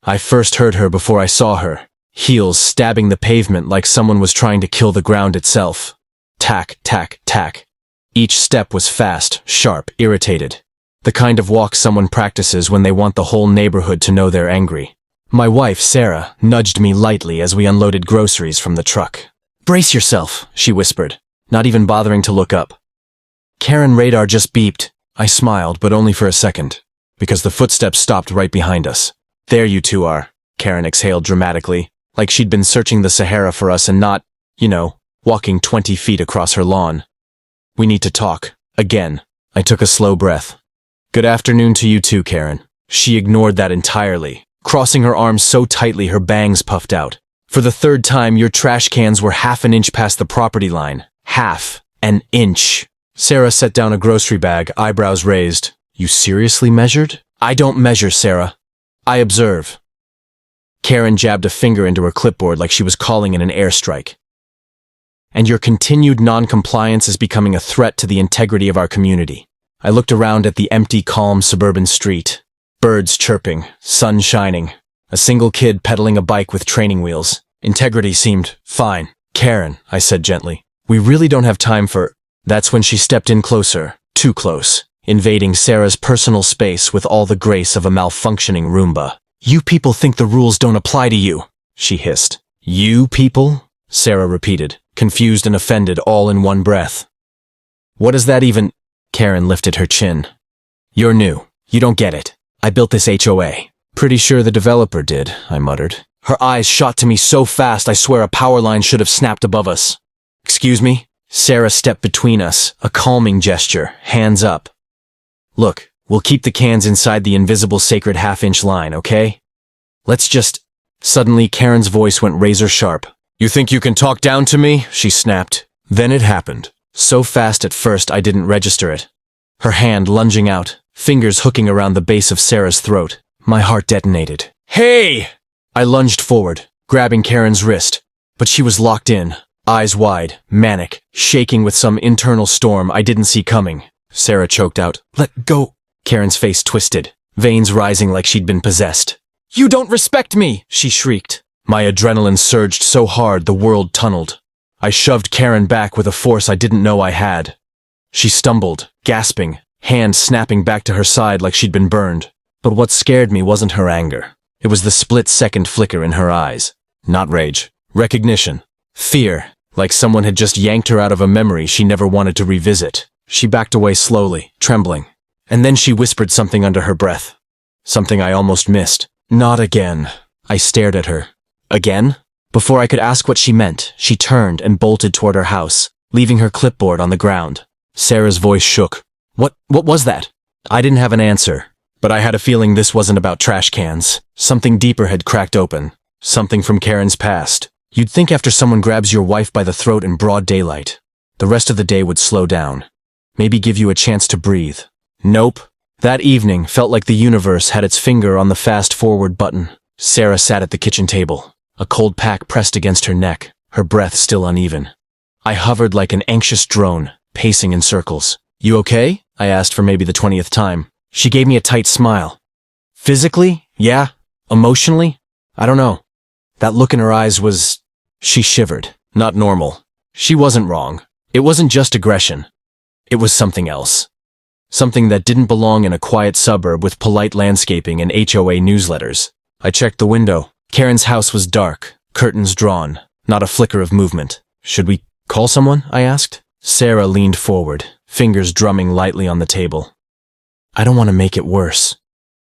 I first heard her before I saw her, heels stabbing the pavement like someone was trying to kill the ground itself. Tack, tack, tack. Each step was fast, sharp, irritated. The kind of walk someone practices when they want the whole neighborhood to know they're angry. My wife, Sarah, nudged me lightly as we unloaded groceries from the truck. "Brace yourself," she whispered, not even bothering to look up. "Karen, radar just beeped." I smiled, but only for a second, because the footsteps stopped right behind us. "There you two are," Karen exhaled dramatically, like she'd been searching the Sahara for us and not, walking 20 feet across her lawn. "We need to talk. Again." I took a slow breath. "Good afternoon to you too, Karen." She ignored that entirely, crossing her arms so tightly her bangs puffed out. "For the third time, your trash cans were half an inch past the property line. Half an inch." Sarah set down a grocery bag, eyebrows raised. "You seriously measured?" "I don't measure, Sarah. I observe." Karen jabbed a finger into her clipboard like she was calling in an airstrike. "And your continued non-compliance is becoming a threat to the integrity of our community." I looked around at the empty, calm suburban street. Birds chirping, sun shining, a single kid pedaling a bike with training wheels. Integrity seemed fine. "Karen," I said gently, "we really don't have time for—" That's when she stepped in closer, too close, invading Sarah's personal space with all the grace of a malfunctioning Roomba. "You people think the rules don't apply to you," she hissed. "You people?" Sarah repeated, confused and offended all in one breath. "What does that even—" Karen lifted her chin. "You're new. You don't get it. I built this HOA. "Pretty sure the developer did," I muttered. Her eyes shot to me so fast I swear a power line should have snapped above us. "Excuse me?" Sarah stepped between us, a calming gesture, hands up. "Look, we'll keep the cans inside the invisible sacred half-inch line, okay? Let's just—" Suddenly, Karen's voice went razor-sharp. "You think you can talk down to me?" she snapped. Then it happened. So fast at first I didn't register it. Her hand lunging out, fingers hooking around the base of Sarah's throat. My heart detonated. "Hey!" I lunged forward, grabbing Karen's wrist, but she was locked in, eyes wide, manic, shaking with some internal storm I didn't see coming. Sarah choked out, "Let go!" Karen's face twisted, veins rising like she'd been possessed. "You don't respect me!" she shrieked. My adrenaline surged so hard the world tunneled. I shoved Karen back with a force I didn't know I had. She stumbled, gasping, hand snapping back to her side like she'd been burned. But what scared me wasn't her anger. It was the split-second flicker in her eyes. Not rage. Recognition. Fear, like someone had just yanked her out of a memory she never wanted to revisit. She backed away slowly, trembling. And then she whispered something under her breath. Something I almost missed. "Not again." I stared at her. "Again?" Before I could ask what she meant, she turned and bolted toward her house, leaving her clipboard on the ground. Sarah's voice shook. What was that?" I didn't have an answer, but I had a feeling this wasn't about trash cans. Something deeper had cracked open. Something from Karen's past. You'd think after someone grabs your wife by the throat in broad daylight, the rest of the day would slow down. Maybe give you a chance to breathe. Nope. That evening felt like the universe had its finger on the fast-forward button. Sarah sat at the kitchen table, a cold pack pressed against her neck, her breath still uneven. I hovered like an anxious drone, pacing in circles. "You okay?" I asked for maybe the 20th time. She gave me a tight smile. "Physically? Yeah. Emotionally? I don't know." That look in her eyes was... She shivered. Not normal. She wasn't wrong. It wasn't just aggression. It was something else. Something that didn't belong in a quiet suburb with polite landscaping and HOA newsletters. I checked the window. Karen's house was dark, curtains drawn, not a flicker of movement. "Should we call someone?" I asked. Sarah leaned forward, fingers drumming lightly on the table. "I don't want to make it worse.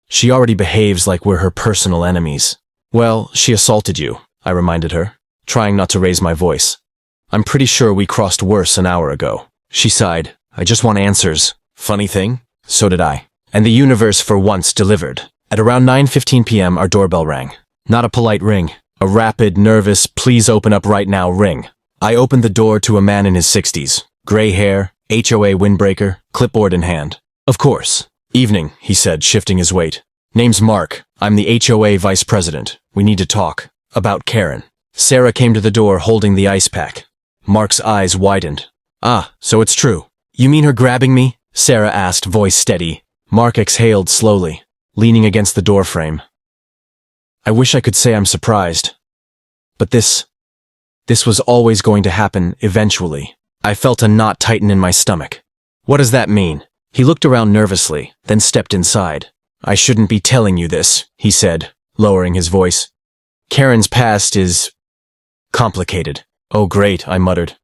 She already behaves like we're her personal enemies." "Well, she assaulted you," I reminded her, trying not to raise my voice. "I'm pretty sure we crossed worse an hour ago." She sighed. "I just want answers." Funny thing, so did I. And the universe for once delivered. At around 9:15 p.m. our doorbell rang. Not a polite ring. A rapid, nervous, "please open up right now" ring. I opened the door to a man in his 60s. Gray hair, HOA windbreaker, clipboard in hand. "Of course." "Evening," he said, shifting his weight. "Name's Mark. I'm the HOA vice president. We need to talk. About Karen." Sarah came to the door holding the ice pack. Mark's eyes widened. "Ah, so it's true. You mean her grabbing me?" Sarah asked, voice steady. Mark exhaled slowly, leaning against the doorframe. I wish I could say I'm surprised. But this was always going to happen eventually. I felt a knot tighten in my stomach. What does that mean? He looked around nervously, then stepped inside. I shouldn't be telling you this, he said, lowering his voice. Karen's past is complicated. Oh great, I muttered.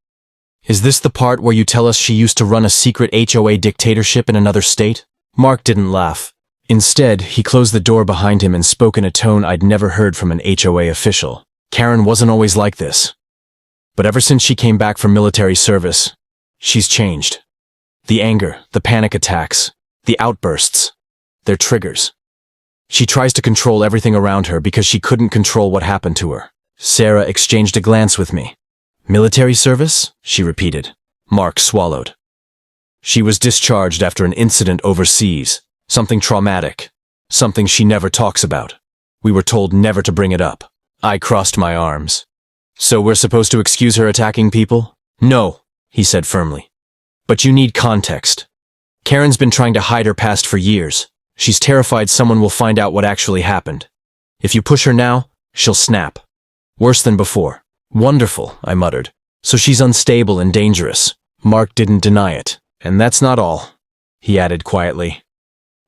Is this the part where you tell us she used to run a secret HOA dictatorship in another state? Mark didn't laugh. Instead, he closed the door behind him and spoke in a tone I'd never heard from an HOA official. Karen wasn't always like this. But ever since she came back from military service, she's changed. The anger, the panic attacks, the outbursts, they're triggers. She tries to control everything around her because she couldn't control what happened to her. Sarah exchanged a glance with me. Military service? She repeated. Mark swallowed. She was discharged after an incident overseas. Something traumatic. Something she never talks about. We were told never to bring it up. I crossed my arms. So we're supposed to excuse her attacking people? No, he said firmly. But you need context. Karen's been trying to hide her past for years. She's terrified someone will find out what actually happened. If you push her now, she'll snap. Worse than before. Wonderful, I muttered. So she's unstable and dangerous. Mark didn't deny it. And that's not all, he added quietly.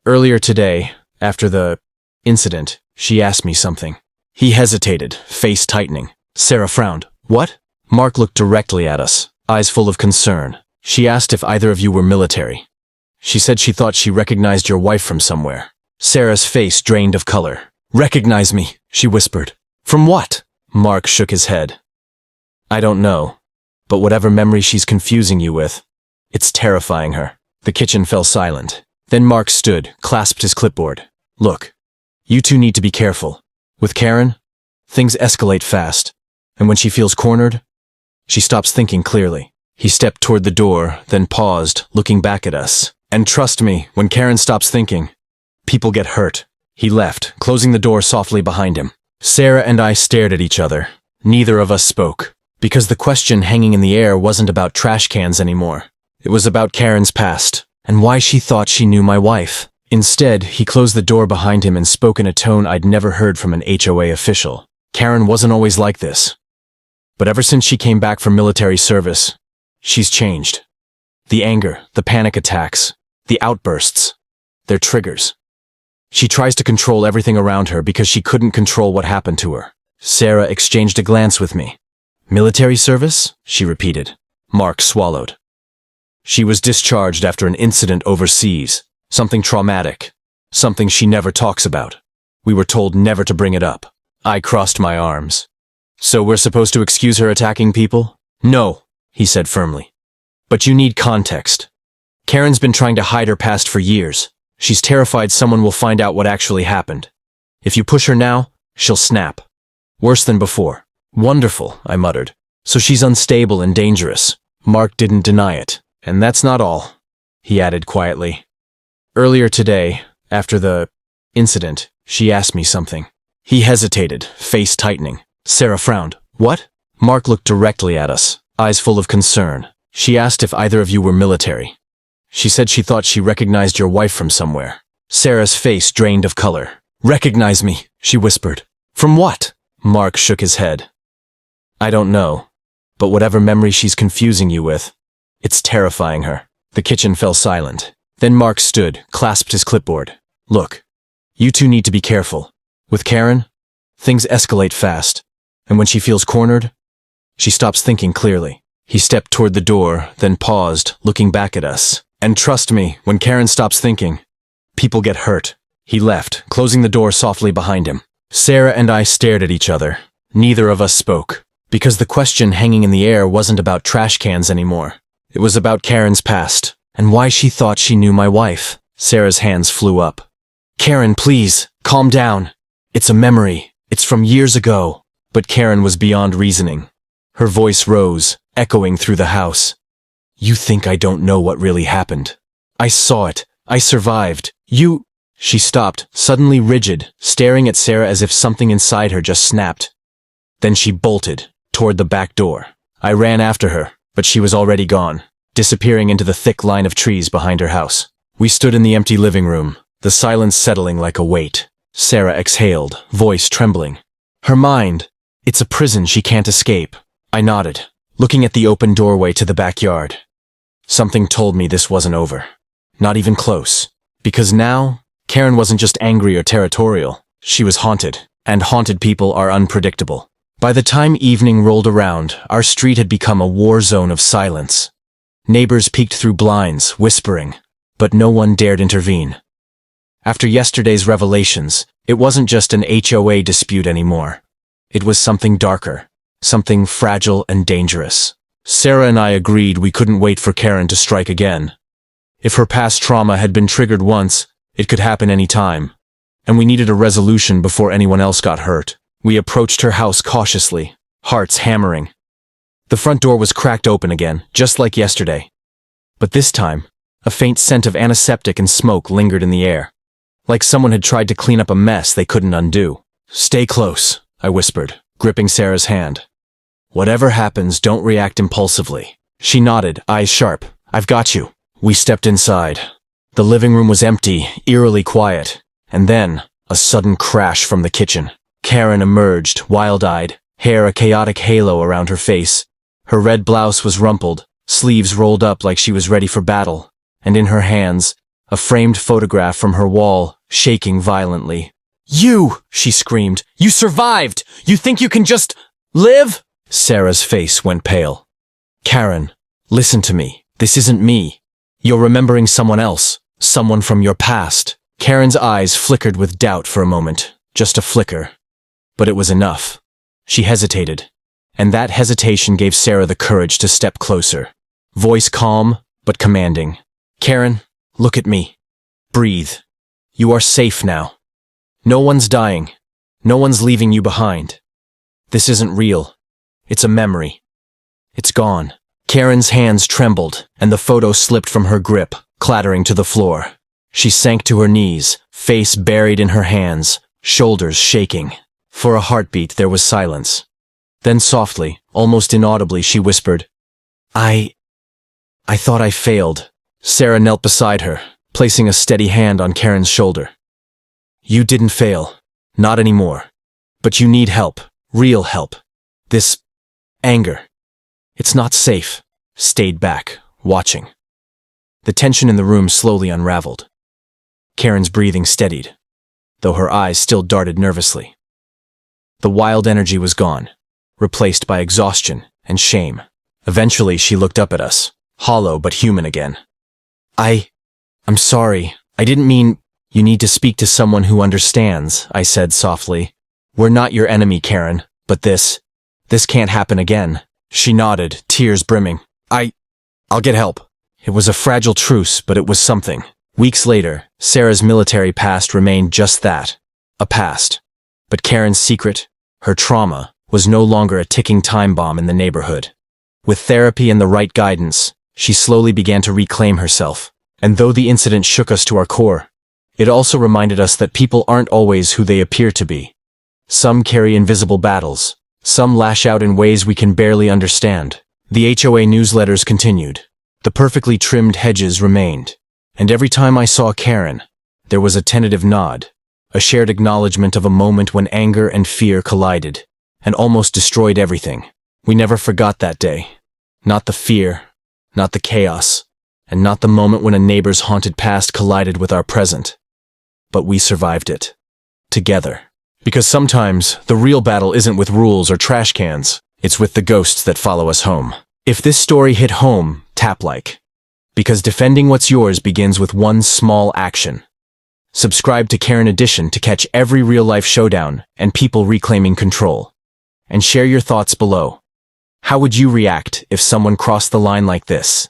Earlier today, after the incident, she asked me something. He hesitated, face tightening. Sarah frowned. What? Mark looked directly at us, eyes full of concern. She asked if either of you were military. She said she thought she recognized your wife from somewhere. Sarah's face drained of color. Recognize me, she whispered. From what? Mark shook his head. I don't know, but whatever memory she's confusing you with, it's terrifying her. The kitchen fell silent. Then Mark stood, clasped his clipboard. Look, you two need to be careful. With Karen, things escalate fast, and when she feels cornered, she stops thinking clearly. He stepped toward the door, then paused, looking back at us. And trust me, when Karen stops thinking, people get hurt. He left, closing the door softly behind him. Sarah and I stared at each other. Neither of us spoke, because the question hanging in the air wasn't about trash cans anymore. It was about Karen's past, and why she thought she knew my wife. Instead, he closed the door behind him and spoke in a tone I'd never heard from an HOA official. Karen wasn't always like this. But ever since she came back from military service, she's changed. The anger, the panic attacks, the outbursts, they're triggers. She tries to control everything around her because she couldn't control what happened to her. Sarah exchanged a glance with me. Military service? She repeated. Mark swallowed. She was discharged after an incident overseas. Something traumatic. Something she never talks about. We were told never to bring it up. I crossed my arms. So we're supposed to excuse her attacking people? No, he said firmly. But you need context. Karen's been trying to hide her past for years. She's terrified someone will find out what actually happened. If you push her now, she'll snap. Worse than before. Wonderful, I muttered. So she's unstable and dangerous. Mark didn't deny it. And that's not all, he added quietly. Earlier today, after the incident, she asked me something. He hesitated, face tightening. Sarah frowned. What? Mark looked directly at us, eyes full of concern. She asked if either of you were military. She said she thought she recognized your wife from somewhere. Sarah's face drained of color. Recognize me, she whispered. From what? Mark shook his head. I don't know, but whatever memory she's confusing you with, it's terrifying her. The kitchen fell silent. Then Mark stood, clasped his clipboard. Look, you two need to be careful. With Karen, things escalate fast, and when she feels cornered, she stops thinking clearly. He stepped toward the door, then paused, looking back at us. And trust me, when Karen stops thinking, people get hurt. He left, closing the door softly behind him. Sarah and I stared at each other. Neither of us spoke, because the question hanging in the air wasn't about trash cans anymore. It was about Karen's past, and why she thought she knew my wife. Sarah's hands flew up. Karen, please, calm down. It's a memory. It's from years ago. But Karen was beyond reasoning. Her voice rose, echoing through the house. You think I don't know what really happened? I saw it. I survived. You... She stopped, suddenly rigid, staring at Sarah as if something inside her just snapped. Then she bolted, toward the back door. I ran after her, but she was already gone, disappearing into the thick line of trees behind her house. We stood in the empty living room, the silence settling like a weight. Sarah exhaled, voice trembling. Her mind. It's a prison she can't escape. I nodded, looking at the open doorway to the backyard. Something told me this wasn't over. Not even close. Because now, Karen wasn't just angry or territorial. She was haunted, and haunted people are unpredictable. By the time evening rolled around, our street had become a war zone of silence. Neighbors peeked through blinds, whispering, but no one dared intervene. After yesterday's revelations, it wasn't just an HOA dispute anymore. It was something darker, something fragile and dangerous. Sarah and I agreed we couldn't wait for Karen to strike again. If her past trauma had been triggered once, it could happen any time. And we needed a resolution before anyone else got hurt. We approached her house cautiously, hearts hammering. The front door was cracked open again, just like yesterday. But this time, a faint scent of antiseptic and smoke lingered in the air. Like someone had tried to clean up a mess they couldn't undo. Stay close, I whispered, gripping Sarah's hand. Whatever happens, don't react impulsively. She nodded, eyes sharp. I've got you. We stepped inside. The living room was empty, eerily quiet. And then, a sudden crash from the kitchen. Karen emerged, wild-eyed, hair a chaotic halo around her face. Her red blouse was rumpled, sleeves rolled up like she was ready for battle. And in her hands, a framed photograph from her wall, shaking violently. You! She screamed. You survived! You think you can just live? Sarah's face went pale. Karen, listen to me. This isn't me. You're remembering someone else, someone from your past. Karen's eyes flickered with doubt for a moment, just a flicker. But it was enough. She hesitated, and that hesitation gave Sarah the courage to step closer. Voice calm, but commanding. Karen, look at me. Breathe. You are safe now. No one's dying. No one's leaving you behind. This isn't real. It's a memory. It's gone. Karen's hands trembled, and the photo slipped from her grip, clattering to the floor. She sank to her knees, face buried in her hands, shoulders shaking. For a heartbeat, there was silence. Then softly, almost inaudibly, she whispered, I thought I failed. Sarah knelt beside her, placing a steady hand on Karen's shoulder. You didn't fail. Not anymore. But you need help. Real help. This anger. It's not safe. Stayed back, watching. The tension in the room slowly unraveled. Karen's breathing steadied, though her eyes still darted nervously. The wild energy was gone, replaced by exhaustion and shame. Eventually, she looked up at us, hollow but human again. I'm sorry. I didn't mean. You need to speak to someone who understands, I said softly. We're not your enemy, Karen, but this can't happen again. She nodded, tears brimming. I'll get help. It was a fragile truce, but it was something. Weeks later, Sarah's military past remained just that, a past. But Karen's secret, her trauma, was no longer a ticking time bomb in the neighborhood. With therapy and the right guidance, she slowly began to reclaim herself. And though the incident shook us to our core, it also reminded us that people aren't always who they appear to be. Some carry invisible battles. Some lash out in ways we can barely understand. The HOA newsletters continued. The perfectly trimmed hedges remained. And every time I saw Karen, there was a tentative nod, a shared acknowledgement of a moment when anger and fear collided, and almost destroyed everything. We never forgot that day. Not the fear, not the chaos, and not the moment when a neighbor's haunted past collided with our present. But we survived it. Together. Because sometimes, the real battle isn't with rules or trash cans, it's with the ghosts that follow us home. If this story hit home, tap like. Because defending what's yours begins with one small action. Subscribe to Karen Edition to catch every real-life showdown and people reclaiming control. And share your thoughts below. How would you react if someone crossed the line like this?